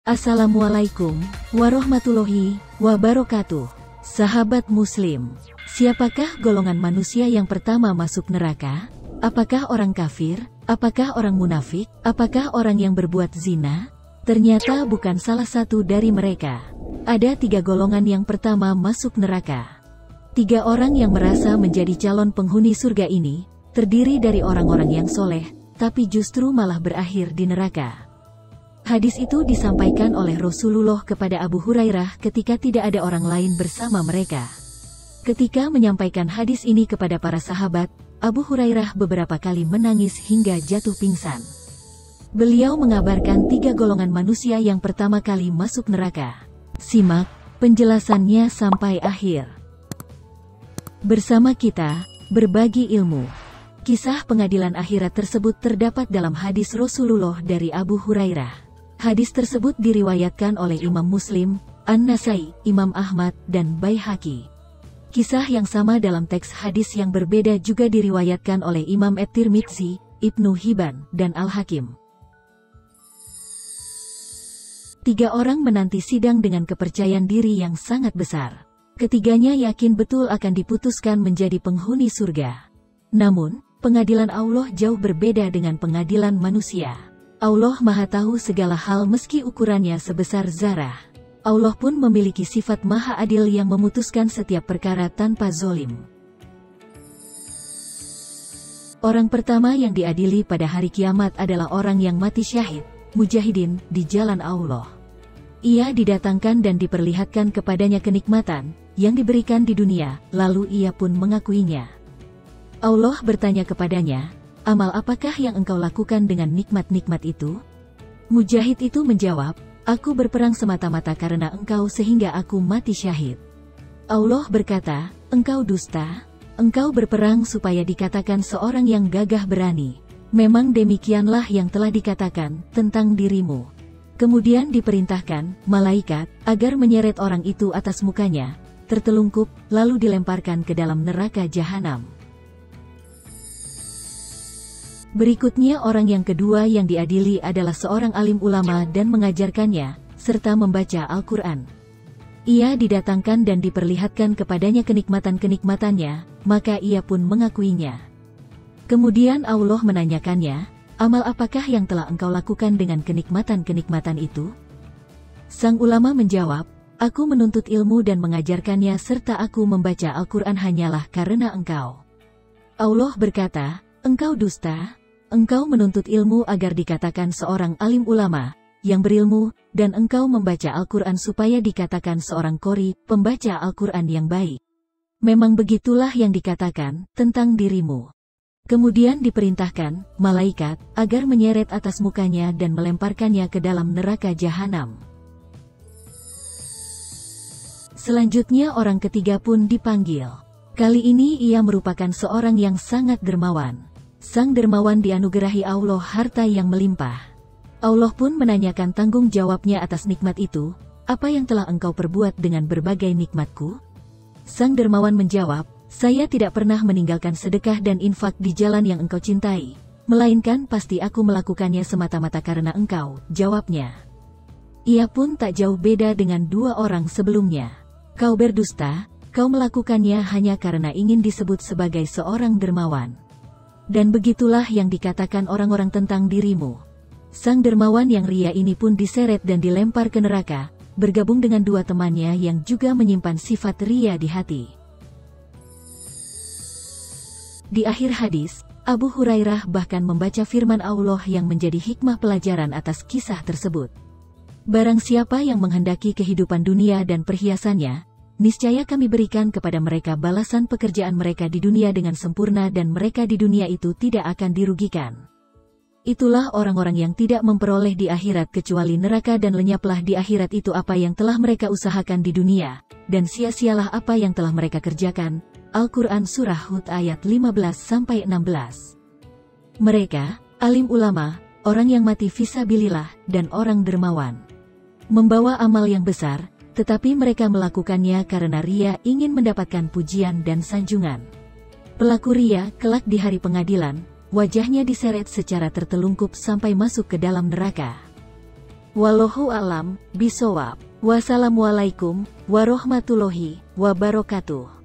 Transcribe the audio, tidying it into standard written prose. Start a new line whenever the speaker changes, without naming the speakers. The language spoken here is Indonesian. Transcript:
Assalamualaikum warahmatullahi wabarakatuh. Sahabat Muslim, siapakah golongan manusia yang pertama masuk neraka? Apakah orang kafir? Apakah orang munafik? Apakah orang yang berbuat zina? Ternyata bukan salah satu dari mereka. Ada 3 golongan yang pertama masuk neraka. 3 orang yang merasa menjadi calon penghuni surga ini terdiri dari orang-orang yang soleh, tapi justru malah berakhir di neraka. Hadis itu disampaikan oleh Rasulullah kepada Abu Hurairah ketika tidak ada orang lain bersama mereka. Ketika menyampaikan hadis ini kepada para sahabat, Abu Hurairah beberapa kali menangis hingga jatuh pingsan. Beliau mengabarkan 3 golongan manusia yang pertama kali masuk neraka. Simak penjelasannya sampai akhir. Bersama kita, berbagi ilmu. Kisah pengadilan akhirat tersebut terdapat dalam hadis Rasulullah dari Abu Hurairah. Hadis tersebut diriwayatkan oleh Imam Muslim, An-Nasai, Imam Ahmad, dan Baihaqi. Kisah yang sama dalam teks hadis yang berbeda juga diriwayatkan oleh Imam At-Tirmidzi, Ibnu Hibban, dan Al-Hakim. 3 orang menanti sidang dengan kepercayaan diri yang sangat besar. Ketiganya yakin betul akan diputuskan menjadi penghuni surga. Namun, pengadilan Allah jauh berbeda dengan pengadilan manusia. Allah Maha Tahu segala hal meski ukurannya sebesar zarah. Allah pun memiliki sifat Maha Adil yang memutuskan setiap perkara tanpa zolim. Orang pertama yang diadili pada hari kiamat adalah orang yang mati syahid, mujahidin, di jalan Allah. Ia didatangkan dan diperlihatkan kepadanya kenikmatan yang diberikan di dunia, lalu ia pun mengakuinya. Allah bertanya kepadanya, "Amal apakah yang engkau lakukan dengan nikmat-nikmat itu?" Mujahid itu menjawab, "Aku berperang semata-mata karena engkau sehingga aku mati syahid." Allah berkata, "Engkau dusta. Engkau berperang supaya dikatakan seorang yang gagah berani. Memang demikianlah yang telah dikatakan tentang dirimu." Kemudian diperintahkan malaikat agar menyeret orang itu atas mukanya, tertelungkup, lalu dilemparkan ke dalam neraka jahanam. Berikutnya orang yang kedua yang diadili adalah seorang alim ulama dan mengajarkannya, serta membaca Al-Quran. Ia didatangkan dan diperlihatkan kepadanya kenikmatan-kenikmatannya, maka ia pun mengakuinya. Kemudian Allah menanyakannya, "Amal apakah yang telah engkau lakukan dengan kenikmatan-kenikmatan itu?" Sang ulama menjawab, "Aku menuntut ilmu dan mengajarkannya serta aku membaca Al-Quran hanyalah karena engkau." Allah berkata, "Engkau dusta. Engkau menuntut ilmu agar dikatakan seorang alim ulama, yang berilmu, dan engkau membaca Al-Quran supaya dikatakan seorang qori, pembaca Al-Quran yang baik. Memang begitulah yang dikatakan tentang dirimu." Kemudian diperintahkan malaikat agar menyeret atas mukanya dan melemparkannya ke dalam neraka jahanam. Selanjutnya orang ketiga pun dipanggil. Kali ini ia merupakan seorang yang sangat dermawan. Sang dermawan dianugerahi Allah harta yang melimpah. Allah pun menanyakan tanggung jawabnya atas nikmat itu, "Apa yang telah engkau perbuat dengan berbagai nikmatku?" Sang dermawan menjawab, "Saya tidak pernah meninggalkan sedekah dan infak di jalan yang engkau cintai, melainkan pasti aku melakukannya semata-mata karena engkau," jawabnya. Ia pun tak jauh beda dengan 2 orang sebelumnya. "Kau berdusta, kau melakukannya hanya karena ingin disebut sebagai seorang dermawan. Dan begitulah yang dikatakan orang-orang tentang dirimu." Sang dermawan yang ria ini pun diseret dan dilempar ke neraka, bergabung dengan 2 temannya yang juga menyimpan sifat ria di hati. Di akhir hadis, Abu Hurairah bahkan membaca firman Allah yang menjadi hikmah pelajaran atas kisah tersebut. "Barang siapa yang menghendaki kehidupan dunia dan perhiasannya, niscaya kami berikan kepada mereka balasan pekerjaan mereka di dunia dengan sempurna dan mereka di dunia itu tidak akan dirugikan. Itulah orang-orang yang tidak memperoleh di akhirat kecuali neraka dan lenyaplah di akhirat itu apa yang telah mereka usahakan di dunia, dan sia-sialah apa yang telah mereka kerjakan." Al-Quran Surah Hud ayat 15-16. Mereka, alim ulama, orang yang mati fisabilillah, dan orang dermawan. Membawa amal yang besar, tetapi mereka melakukannya karena ria ingin mendapatkan pujian dan sanjungan. Pelaku ria kelak di hari pengadilan, wajahnya diseret secara tertelungkup sampai masuk ke dalam neraka. Wallahu a'lam bishawab. Wassalamualaikum warahmatullahi wabarakatuh.